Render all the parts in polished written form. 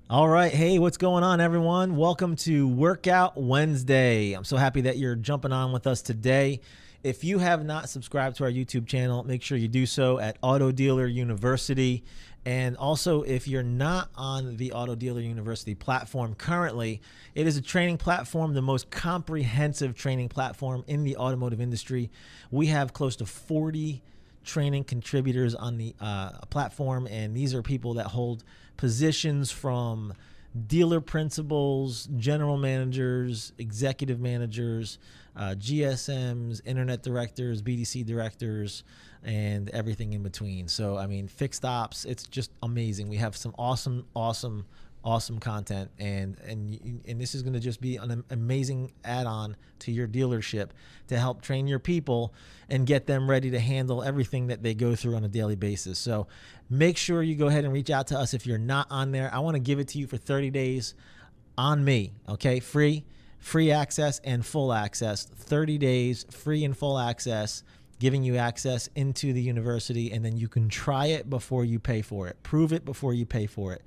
All right. Hey, what's going on, everyone? Welcome to Workout Wednesday. I'm so happy that you're jumping on with us today. If you have not subscribed to our YouTube channel, make sure you do so at Auto Dealer University. And also, if you're not on the Auto Dealer University platform currently, it is a training platform, the most comprehensive training platform in the automotive industry. We have close to 40 training contributors on the platform, and these are people that hold positions from dealer principals, general managers, executive managers, GSMs, internet directors, BDC directors, and everything in between. So, I mean, fixed ops, it's just amazing. We have some awesome content, and this is going to just be an amazing add-on to your dealership to help train your people and get them ready to handle everything that they go through on a daily basis. So make sure you go ahead and reach out to us if you're not on there. I want to give it to you for 30 days on me, okay? Free access and full access. 30 days, free and full access, giving you access into the university, and then you can try it before you pay for it. Prove it before you pay for it.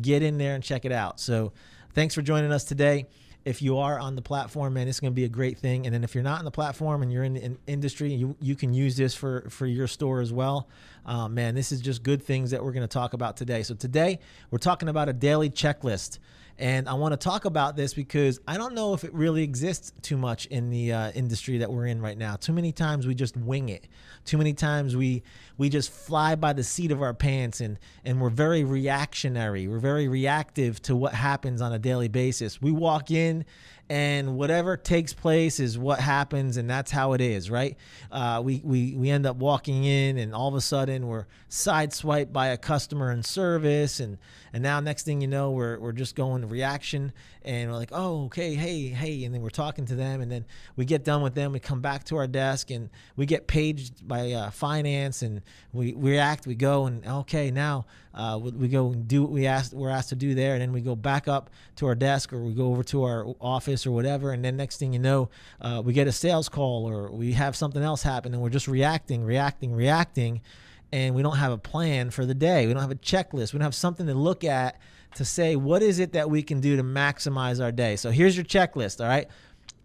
Get in there and check it out. So thanks for joining us today. If you are on the platform, man, it's going to be a great thing. And then if you're not on the platform and you're in the industry, you can use this for your store as well. Man, this is just good things that we're going to talk about today. So today we're talking about a daily checklist. And I want to talk about this because I don't know if it really exists too much in the industry that we're in right now. Too many times we just wing it. Too many times we just fly by the seat of our pants, and we're very reactionary. We're very reactive to what happens on a daily basis. We walk in and whatever takes place is what happens, and that's how it is, right? We end up walking in, and all of a sudden we're sideswiped by a customer in service, and now next thing you know, we're just going to reaction, and we're like, oh, okay, hey, and then we're talking to them, and then we get done with them, we come back to our desk, and we get paged by finance, and we react, we go, and okay, now we go and do what we're asked to do there, and then we go back up to our desk, or we go over to our office or whatever, and then next thing you know, we get a sales call, or we have something else happen, and we're just reacting, and we don't have a plan for the day. We don't have a checklist. We don't have something to look at to say, what is it that we can do to maximize our day? So here's your checklist, all right?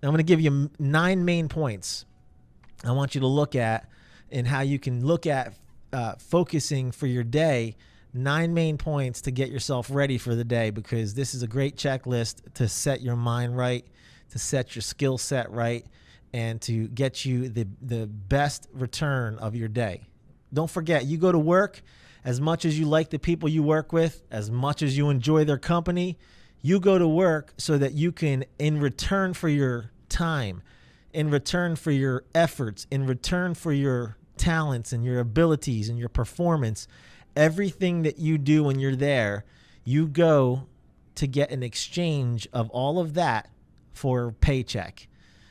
I'm going to give you 9 main points I want you to look at, and how you can look at focusing for your day. 9 main points to get yourself ready for the day, because this is a great checklist to set your mind right, to set your skill set right, and to get you the best return of your day. Don't forget, you go to work, as much as you like the people you work with, as much as you enjoy their company, you go to work so that you can, in return for your time, in return for your efforts, in return for your talents and your abilities and your performance, everything that you do when you're there, you go to get an exchange of all of that for a paycheck,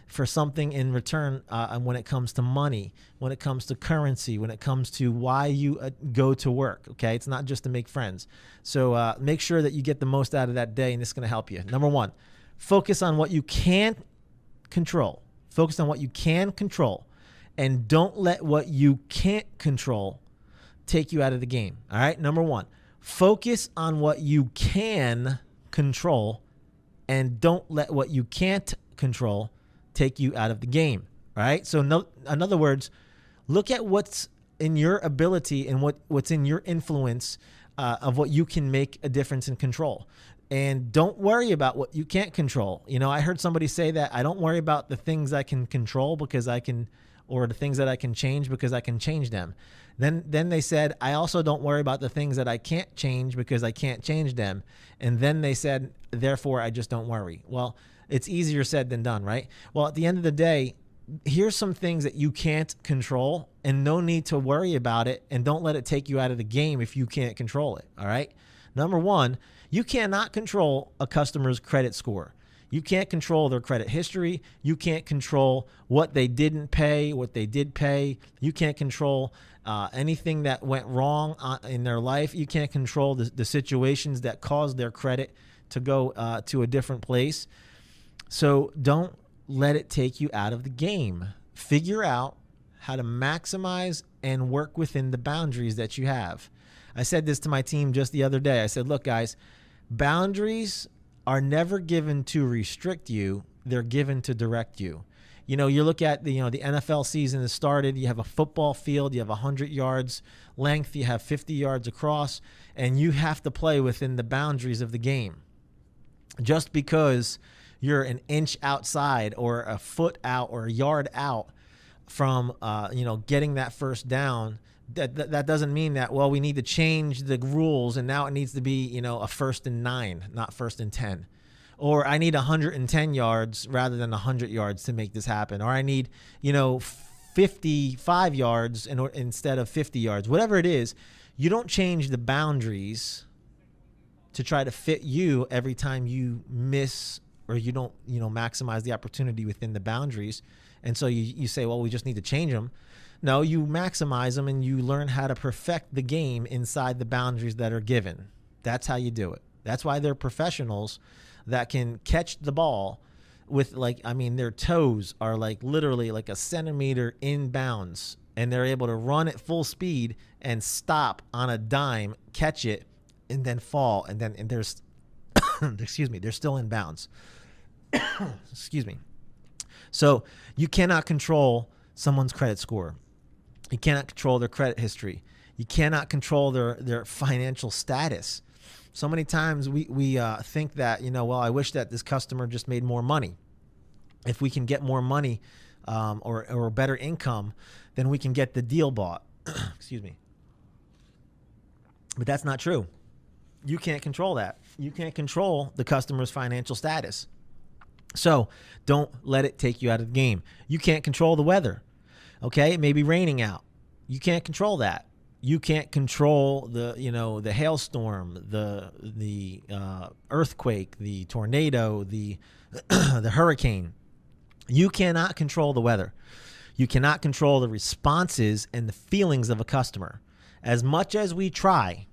for something in return. When it comes to money, when it comes to currency, when it comes to why you go to work, okay? It's not just to make friends. So make sure that you get the most out of that day, and this is going to help you. Number 1, focus on what you can control. Focus on what you can control, and don't let what you can't control take you out of the game. All right. Number 1, focus on what you can control, and don't let what you can't control take you out of the game. All right. So in other words, look at what's in your ability and what's in your influence of what you can make a difference in control. And don't worry about what you can't control. You know, I heard somebody say that I don't worry about the things I can control because I can, or the things that I can change because I can change them. Then they said, I also don't worry about the things that I can't change because I can't change them. And then they said, therefore, I just don't worry. Well, it's easier said than done, right? Well, at the end of the day, here's some things that you can't control, and no need to worry about it, and don't let it take you out of the game if you can't control it, all right? Number 1, you cannot control a customer's credit score. You can't control their credit history. You can't control what they didn't pay, what they did pay. You can't control anything that went wrong in their life. You can't control the situations that caused their credit to go to a different place. So don't let it take you out of the game. Figure out how to maximize and work within the boundaries that you have. I said this to my team just the other day. I said, look, guys, Boundaries are never given to restrict you. They're given to direct you. You know, you look at the NFL season has started. You have a football field. You have 100 yards length. You have 50 yards across, and you have to play within the boundaries of the game. Just because you're an inch outside or a foot out or a yard out from, getting that first down, that doesn't mean that, well, we need to change the rules and now it needs to be, a 1st and 9, not 1st and 10. Or I need 110 yards rather than 100 yards to make this happen. Or I need, 55 yards instead of 50 yards. Whatever it is, you don't change the boundaries to try to fit you every time you miss or you don't, maximize the opportunity within the boundaries. And so you say, well, we just need to change them. No, you maximize them and you learn how to perfect the game inside the boundaries that are given. That's how you do it. That's why they're professionals that can catch the ball with their toes are literally a centimeter in bounds, and they're able to run at full speed and stop on a dime, catch it, and then fall. And there's, excuse me, they're still in bounds. Excuse me. So you cannot control someone's credit score. You cannot control their credit history. You cannot control their financial status. So many times we think that, well, I wish that this customer just made more money. If we can get more money or better income, then we can get the deal bought. Excuse me. But that's not true. You can't control that. You can't control the customer's financial status. So don't let it take you out of the game. You can't control the weather. Okay, it may be raining out. You can't control that. You can't control the hailstorm, the earthquake, the tornado, the the hurricane. You cannot control the weather. You cannot control the responses and the feelings of a customer. As much as we try,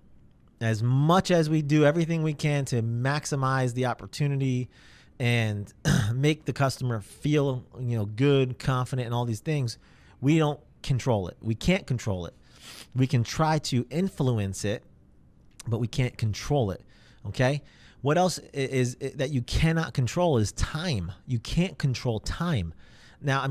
as much as we do everything we can to maximize the opportunity and make the customer feel good, confident, and all these things, we don't control it. We can't control it. We can try to influence it, but we can't control it. Okay. What else is that you cannot control is time. You can't control time. Now,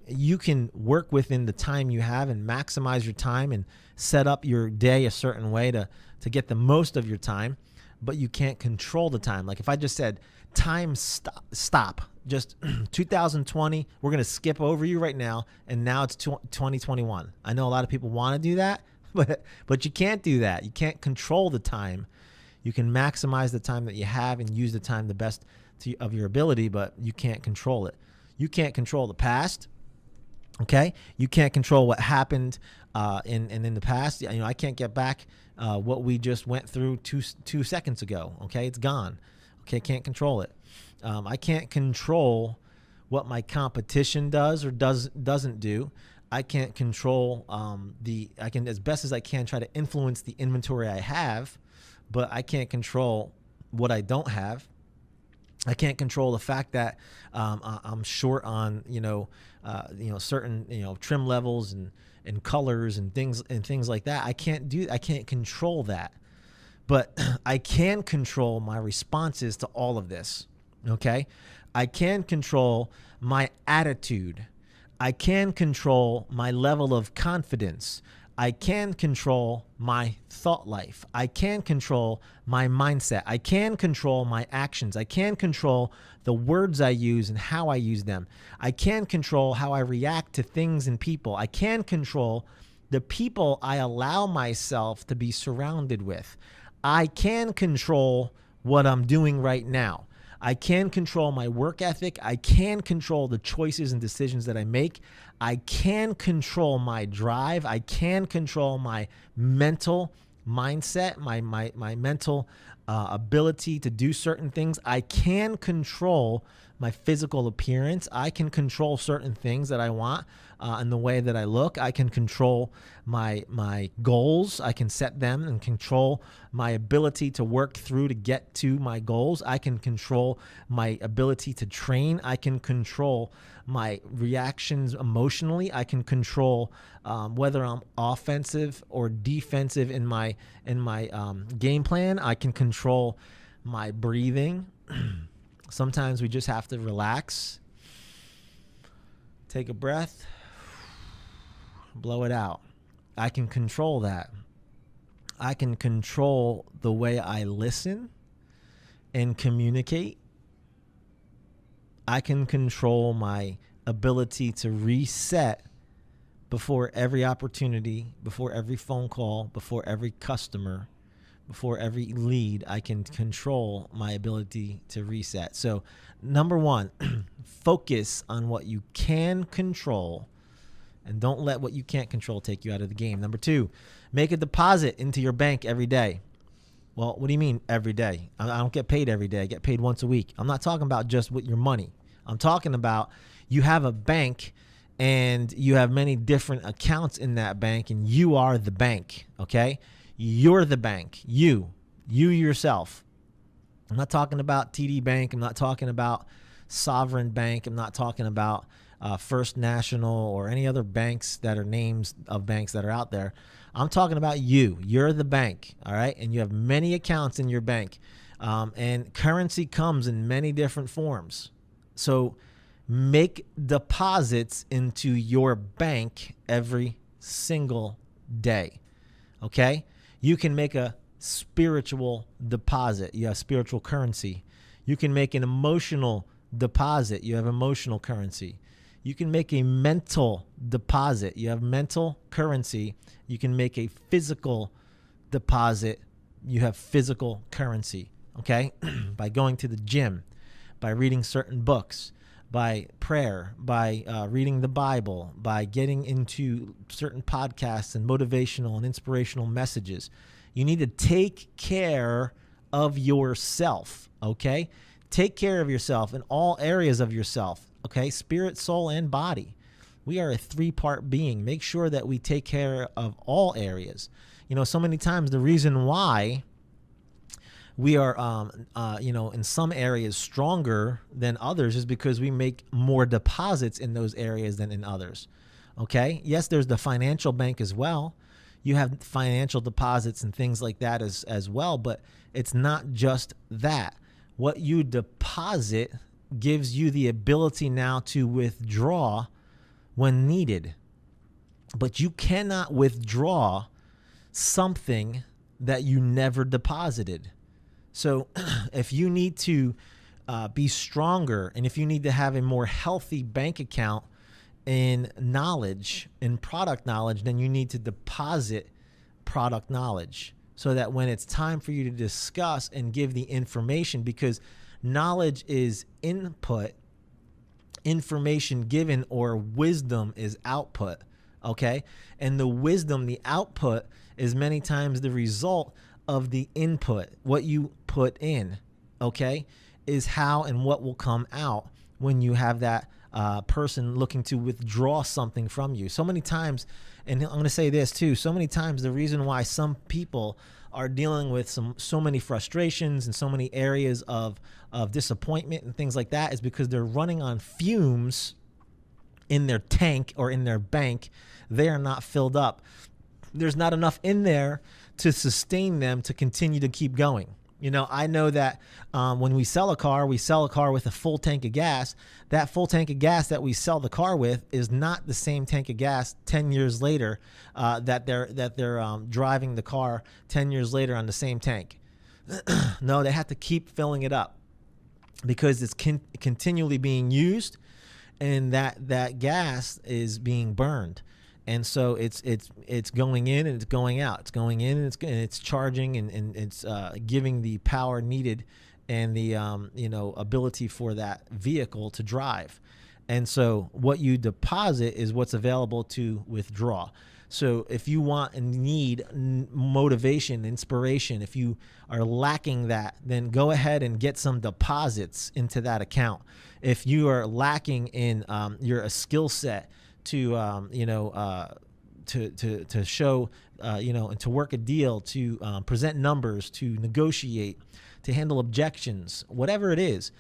you can work within the time you have and maximize your time and set up your day a certain way to get the most of your time, but you can't control the time. Like if I just said, time stop, just 2020, we're going to skip over you right now, and now it's 2021. I know a lot of people want to do that, but you can't do that. You can't control the time. You can maximize the time that you have and use the time the best of your ability, but you can't control it. You can't control the past. Okay, you can't control what happened in the past. I can't get back what we just went through two seconds ago. Okay, it's gone. Okay, can't control it. I can't control what my competition does or doesn't do. I can't control I can, as best as I can, try to influence the inventory I have, but I can't control what I don't have. I can't control the fact that I'm short on certain trim levels and colors and things like that. I can't control that, but I can control my responses to all of this. Okay, I can control my attitude. I can control my level of confidence. I can control my thought life. I can control my mindset. I can control my actions. I can control the words I use and how I use them. I can control how I react to things and people. I can control the people I allow myself to be surrounded with. I can control what I'm doing right now. I can control my work ethic. I can control the choices and decisions that I make. I can control my drive. I can control my mental mindset, my mental ability to do certain things. I can control my physical appearance. I can control certain things that I want in the way that I look. I can control my goals. I can set them and control my ability to work through to get to my goals. I can control my ability to train. I can control my reactions emotionally. I can control whether I'm offensive or defensive in my game plan. I can control my breathing. Sometimes we just have to relax, take a breath, blow it out. I can control that. I can control the way I listen and communicate. I can control my ability to reset before every opportunity, before every phone call, before every customer, before every lead. I can control my ability to reset. So, number one, focus on what you can control and don't let what you can't control take you out of the game. Number two, make a deposit into your bank every day. Well, what do you mean every day? I don't get paid every day. I get paid once a week. I'm not talking about just with your money. I'm talking about you have a bank and you have many different accounts in that bank, and you are the bank, okay? You're the bank. You yourself. I'm not talking about TD Bank. I'm not talking about Sovereign Bank. I'm not talking about First National or any other banks that are names of banks that are out there. I'm talking about you. You're the bank, all right? And you have many accounts in your bank. And currency comes in many different forms. So make deposits into your bank every single day, okay? You can make a spiritual deposit. You have spiritual currency. You can make an emotional deposit. You have emotional currency. You can make a mental deposit. You have mental currency. You can make a physical deposit. You have physical currency, okay? By going to the gym, by reading certain books, by prayer, by reading the Bible, by getting into certain podcasts and motivational and inspirational messages. You need to take care of yourself, okay? Take care of yourself in all areas of yourself, okay? Spirit, soul, and body. We are a three-part being. Make sure that we take care of all areas. You know, so many times the reason why we are, in some areas stronger than others is because we make more deposits in those areas than in others. Okay. Yes, there's the financial bank as well. You have financial deposits and things like that as well, but it's not just that. What you deposit gives you the ability now to withdraw when needed, but you cannot withdraw something that you never deposited. So if you need to be stronger, and if you need to have a more healthy bank account in knowledge, in product knowledge, then you need to deposit product knowledge so that when it's time for you to discuss and give the information, because knowledge is input, information given or wisdom is output, okay? And the wisdom, the output, is many times the result of the input. What you put in, okay, is how and what will come out when you have that person looking to withdraw something from you. So many times, and I'm going to say this too, so many times the reason why some people are dealing with so many frustrations and so many areas of disappointment and things like that is because they're running on fumes in their tank or in their bank. They are not filled up. There's not enough in there to sustain them to continue to keep going. You know, I know that when we sell a car with a full tank of gas. That full tank of gas that we sell the car with is not the same tank of gas 10 years later that they're driving the car 10 years later on the same tank. No, they have to keep filling it up because it's continually being used, and that gas is being burned. And so it's going in and it's going out. It's going in and it's charging and it's giving the power needed and the ability for that vehicle to drive. And so what you deposit is what's available to withdraw. So if you want and need motivation, inspiration, if you are lacking that, then go ahead and get some deposits into that account. If you are lacking in your skill set to show, and to work a deal, to present numbers, to negotiate, to handle objections, whatever it is,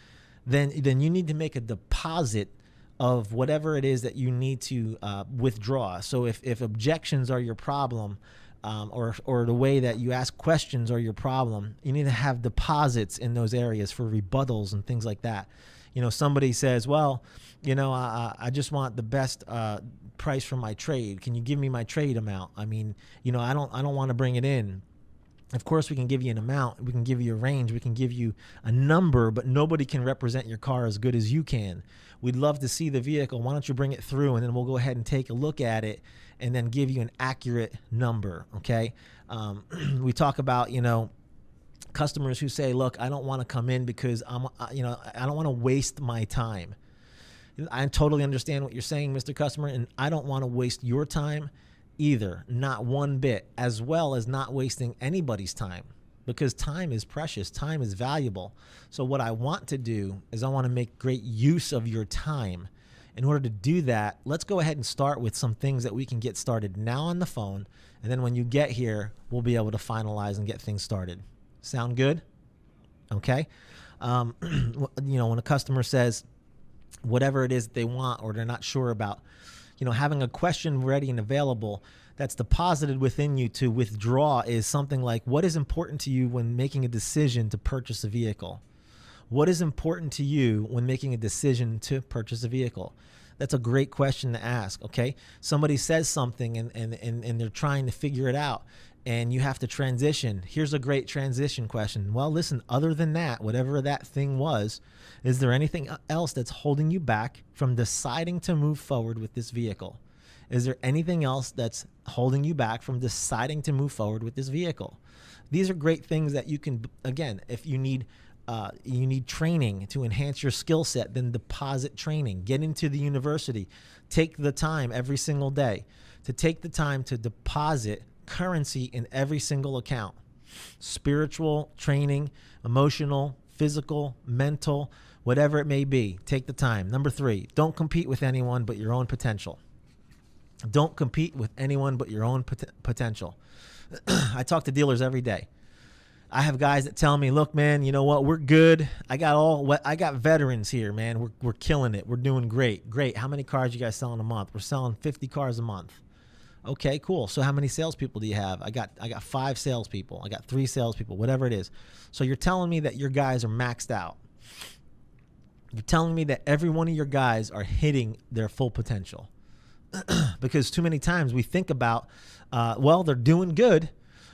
then you need to make a deposit of whatever it is that you need to withdraw. So if objections are your problem, or the way that you ask questions or your problem, you need to have deposits in those areas for rebuttals and things like that. Somebody says, well, I just want the best price for my trade. Can you give me my trade amount? I mean, I don't want to bring it in. Of course, we can give you an amount. We can give you a range. We can give you a number, but nobody can represent your car as good as you can. We'd love to see the vehicle. Why don't you bring it through, and then we'll go ahead and take a look at it and then give you an accurate number, okay? We talk about, customers who say, look, I don't want to come in because I don't want to waste my time. I totally understand what you're saying, Mr. Customer, and I don't want to waste your time either, not one bit, as well as not wasting anybody's time, because time is precious, time is valuable. So what I want to do is I want to make great use of your time. In order to do that, let's go ahead and start with some things that we can get started now on the phone, and then when you get here, we'll be able to finalize and get things started. Sound good? Okay. When a customer says whatever it is that they want or they're not sure about, having a question ready and available that's deposited within you to withdraw is something like, what is important to you when making a decision to purchase a vehicle? What is important to you when making a decision to purchase a vehicle? That's a great question to ask, okay? Somebody says something and they're trying to figure it out, and you have to transition. Here's a great transition question. Well, listen, other than that, whatever that thing was, is there anything else that's holding you back from deciding to move forward with this vehicle? Is there anything else that's holding you back from deciding to move forward with this vehicle? These are great things that you can, again, if you need training to enhance your skill set, then deposit training. Get into the university. Take the time every single day to take the time to deposit currency in every single account. Spiritual training, emotional, physical, mental, whatever it may be. Take the time. Number 3, don't compete with anyone but your own potential. Don't compete with anyone but your own potential. I talk to dealers every day. I have guys that tell me, look, man, you know what? We're good. I got veterans here, man. We're killing it. We're doing great. Great. How many cars you guys selling a month? We're selling 50 cars a month. Okay, cool. So how many salespeople do you have? I got 5 salespeople. I got 3 salespeople, whatever it is. So you're telling me that your guys are maxed out. You're telling me that every one of your guys are hitting their full potential. Because too many times we think about, well, they're doing good.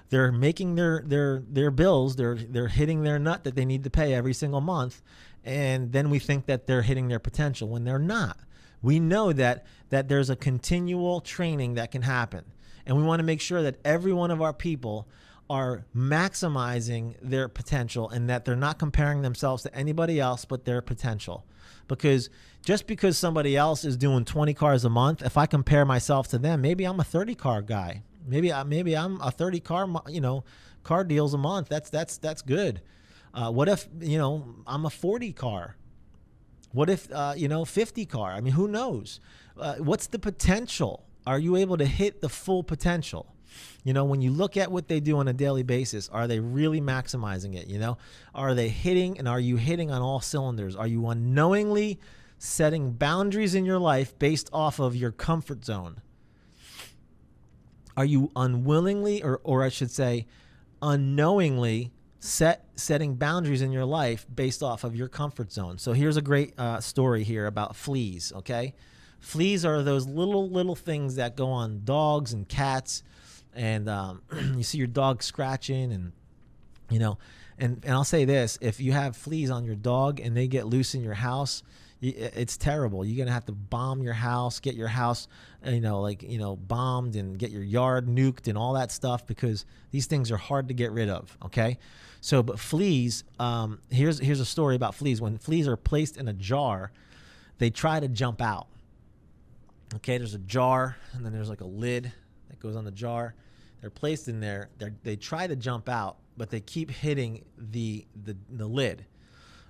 They're making their bills. They're hitting their nut that they need to pay every single month. And then we think that they're hitting their potential when they're not. We know that there's a continual training that can happen. And we want to make sure that every one of our people are maximizing their potential and that they're not comparing themselves to anybody else but their potential. Because just because somebody else is doing 20 cars a month, if I compare myself to them, maybe I'm a 30 car guy. Maybe I'm a 30 car, car deals a month. That's good. What if, I'm a 40 car? What if, 50 car? I mean, who knows? What's the potential? Are you able to hit the full potential? When you look at what they do on a daily basis, are they really maximizing it? Are they hitting, and are you hitting on all cylinders? Are you unknowingly setting boundaries in your life based off of your comfort zone? Are you unwillingly, or I should say unknowingly setting boundaries in your life based off of your comfort zone? So here's a great story here about fleas, okay? Fleas are those little things that go on dogs and cats, and you see your dog scratching, and and I'll say this: if you have fleas on your dog and they get loose in your house, it's terrible. You're gonna have to bomb your house, get your house, bombed, and get your yard nuked and all that stuff, because these things are hard to get rid of. Okay, so but fleas. Here's a story about fleas. When fleas are placed in a jar, they try to jump out. Okay, there's a jar, and then there's like a lid that goes on the jar. They're placed in there. They try to jump out, but they keep hitting the lid.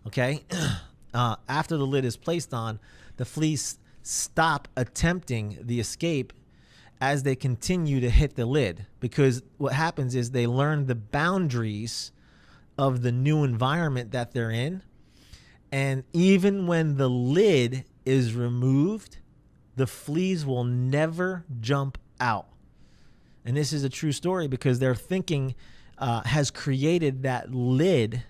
Okay. After the lid is placed on, the fleas stop attempting the escape as they continue to hit the lid, because what happens is they learn the boundaries of the new environment that they're in. And even when the lid is removed, the fleas will never jump out. And this is a true story because their thinking has created that lid,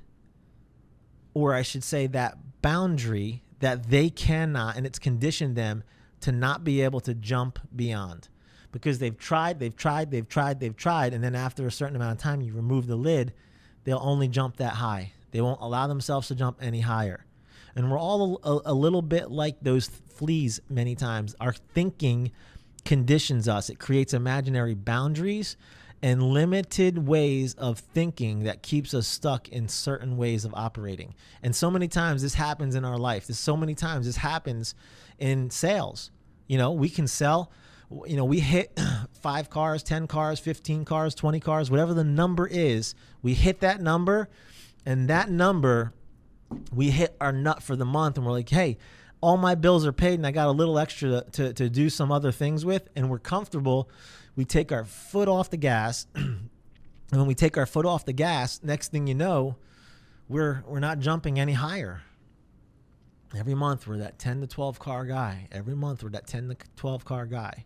or I should say that boundary that they cannot, and it's conditioned them to not be able to jump beyond, because they've tried, and then after a certain amount of time, you remove the lid, they'll only jump that high. They won't allow themselves to jump any higher. And we're all a little bit like those fleas many times. Our thinking conditions us. It creates imaginary boundaries and limited ways of thinking that keeps us stuck in certain ways of operating. And so many times this happens in our life. So many times this happens in sales. We can sell, we hit 5 cars, 10 cars, 15 cars, 20 cars, whatever the number is. We hit that number, and that number, we hit our nut for the month, and we're like, hey, all my bills are paid and I got a little extra to do some other things with, and we're comfortable. We take our foot off the gas. And when we take our foot off the gas, next thing you know, we're not jumping any higher. Every month we're that 10 to 12 car guy. Every month we're that 10 to 12 car guy.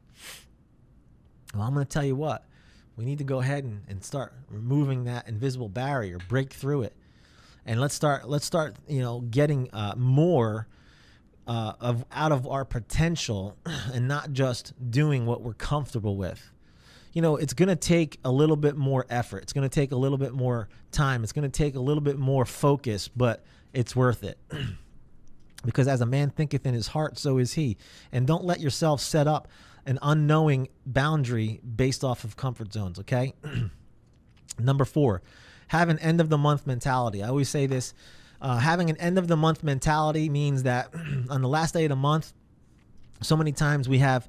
Well, I'm going to tell you what. We need to go ahead and start removing that invisible barrier, break through it. And let's start getting more out of our potential, and not just doing what we're comfortable with. It's going to take a little bit more effort. It's going to take a little bit more time. It's going to take a little bit more focus, but it's worth it. Because as a man thinketh in his heart, so is he. And don't let yourself set up an unknowing boundary based off of comfort zones, okay? Number 4, have an end of the month mentality. I always say this. Having an end of the month mentality means that on the last day of the month, so many times we have,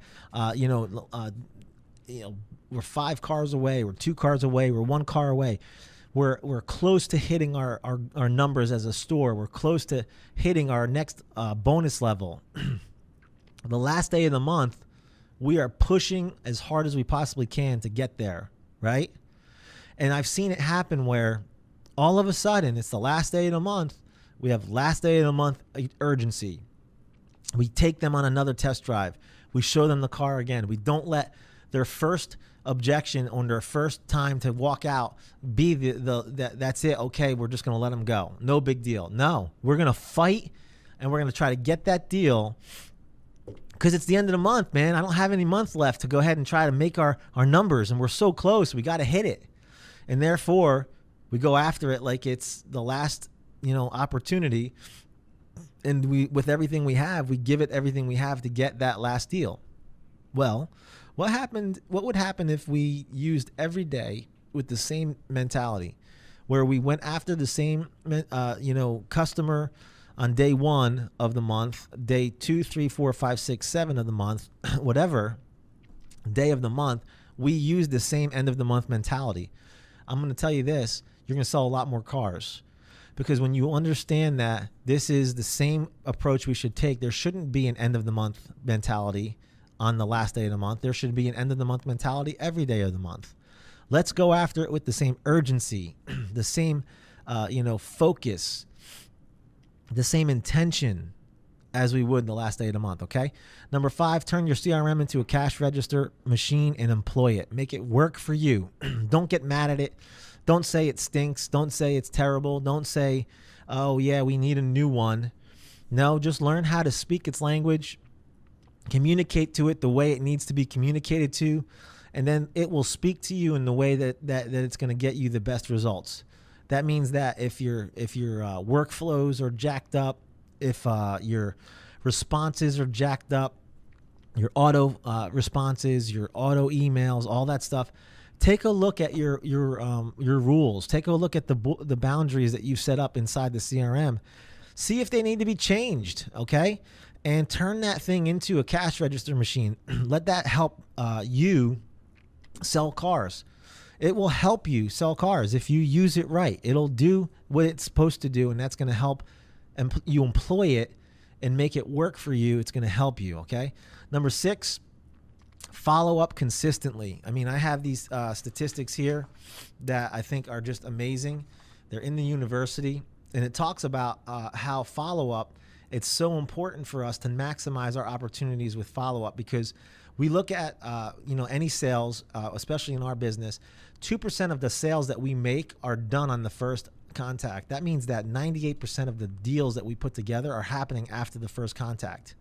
we're 5 cars away, we're 2 cars away, we're 1 car away. We're close to hitting our numbers as a store. We're close to hitting our next bonus level. The last day of the month, we are pushing as hard as we possibly can to get there, right? And I've seen it happen where all of a sudden, it's the last day of the month. We have last day of the month urgency. We take them on another test drive. We show them the car again. We don't let their first objection on their first time to walk out be that's it. Okay, we're just going to let them go. No big deal. No, we're going to fight, and we're going to try to get that deal, because it's the end of the month, man. I don't have any month left to go ahead and try to make our numbers, and we're so close. We got to hit it. And therefore, we go after it like it's the last, opportunity. And with everything we have, we give it everything we have to get that last deal. Well, what would happen if we used every day with the same mentality, where we went after the same, customer on day 1 of the month, day 2, 3, 4, 5, 6, 7 of the month, whatever day of the month, we use the same end of the month mentality. I'm going to tell you this, you're going to sell a lot more cars, because when you understand that this is the same approach we should take, there shouldn't be an end of the month mentality on the last day of the month. There should be an end of the month mentality every day of the month. Let's go after it with the same urgency, the same, focus, the same intention as we would the last day of the month, okay? Number 5, turn your CRM into a cash register machine and employ it. Make it work for you. Don't get mad at it. Don't say it stinks. Don't say it's terrible. Don't say, oh, yeah, we need a new one. No, just learn how to speak its language, communicate to it the way it needs to be communicated to, and then it will speak to you in the way that it's going to get you the best results. That means that if your workflows are jacked up, if your responses are jacked up, your auto responses, your auto emails, all that stuff, take a look at your rules. Take a look at the boundaries that you've set up inside the CRM. See if they need to be changed, okay? And turn that thing into a cash register machine. Let that help you sell cars. It will help you sell cars if you use it right. It'll do what it's supposed to do, and that's going to help you employ it and make it work for you. It's going to help you, okay? Number 6, follow up consistently. I mean, I have these statistics here that I think are just amazing. They're in the university, and it talks about how follow-up, it's so important for us to maximize our opportunities with follow-up, because We look at, any sales, especially in our business, 2% of the sales that we make are done on the first contact. That means that 98% of the deals that we put together are happening after the first contact.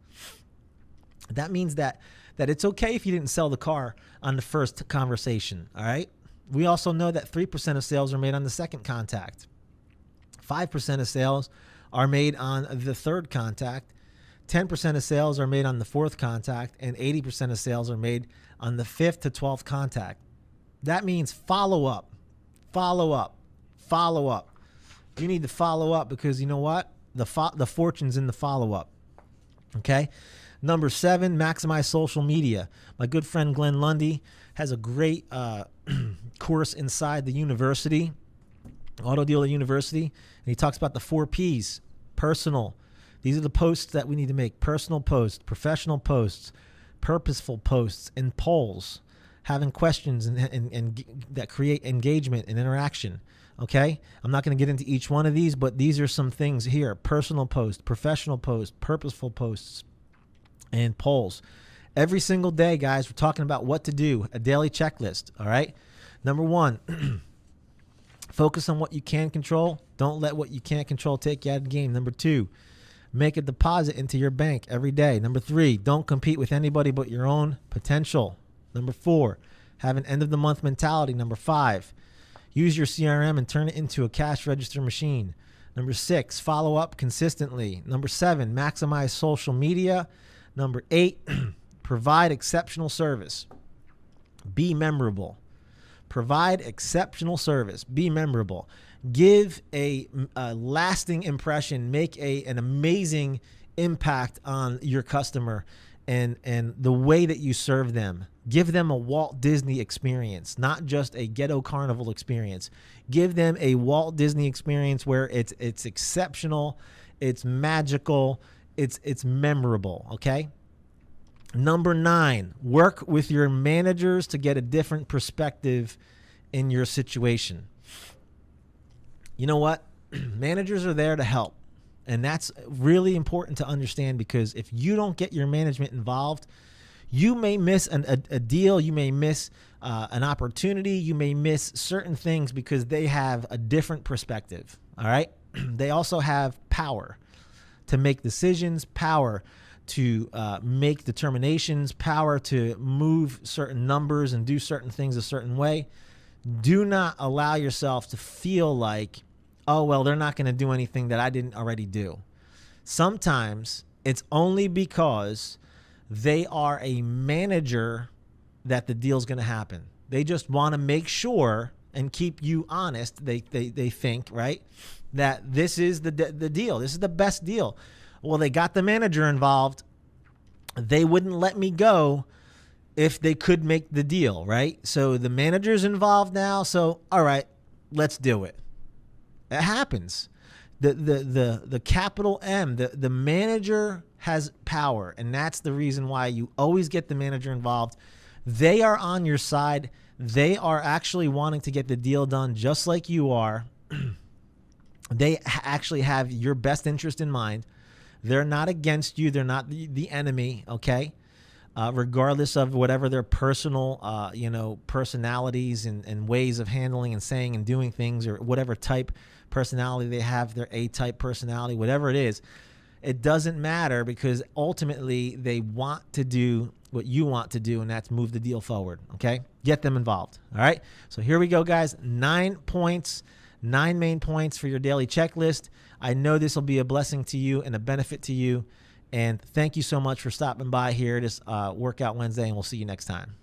That means that it's okay if you didn't sell the car on the first conversation, all right? We also know that 3% of sales are made on the second contact. 5% of sales are made on the third contact. 10% of sales are made on the fourth contact, and 80% of sales are made on the 5th to 12th contact. That means follow up, follow up, follow up. You need to follow up because you know what? The fortune's in the follow up. Okay. Number 7, maximize social media. My good friend Glenn Lundy has a great course inside the university, Auto Dealer University, and he talks about the 4 Ps. Personal. These are the posts that we need to make. Personal posts, professional posts, purposeful posts, and polls. Having questions and that create engagement and interaction. Okay? I'm not going to get into each one of these, but these are some things here. Personal posts, professional posts, purposeful posts, and polls. Every single day, guys, we're talking about what to do. A daily checklist. All right? Number 1, focus on what you can control. Don't let what you can't control take you out of the game. Number 2, make a deposit into your bank every day. Number 3, don't compete with anybody but your own potential. Number 4, have an end of the month mentality. Number 5, use your CRM and turn it into a cash register machine. Number 6, follow up consistently. Number 7, maximize social media. Number 8, provide exceptional service. Be memorable. Provide exceptional service. Be memorable. Give a lasting impression. Make an amazing impact on your customer and the way that you serve them. Give them a Walt Disney experience, not just a ghetto carnival experience. Give them a Walt Disney experience where it's exceptional, it's magical, it's memorable, okay? Number 9, work with your managers to get a different perspective in your situation. You know what? Managers are there to help. And that's really important to understand because if you don't get your management involved, you may miss a deal. You may miss an opportunity. You may miss certain things because they have a different perspective. All right. They also have power to make decisions, power to make determinations, power to move certain numbers and do certain things a certain way. Do not allow yourself to feel like, oh, well, they're not going to do anything that I didn't already do. Sometimes it's only because they are a manager that the deal's going to happen. They just want to make sure and keep you honest. They think, right, that this is the deal. This is the best deal. Well, they got the manager involved. They wouldn't let me go if they could make the deal, right? So the manager's involved now. So, all right, let's do it. It happens. The capital M, the manager has power, and that's the reason why you always get the manager involved. They are on your side. They are actually wanting to get the deal done just like you are. They actually have your best interest in mind. They're not against you. They're not the enemy, okay? Regardless of whatever their personal, personalities and ways of handling and saying and doing things, or whatever type personality they have, their A-type personality, whatever it is, it doesn't matter because ultimately they want to do what you want to do, and that's move the deal forward, okay? Get them involved, all right? So here we go, guys. 9 points, 9 main points for your daily checklist. I know this will be a blessing to you and a benefit to you. And thank you so much for stopping by here this Workout Wednesday, and we'll see you next time.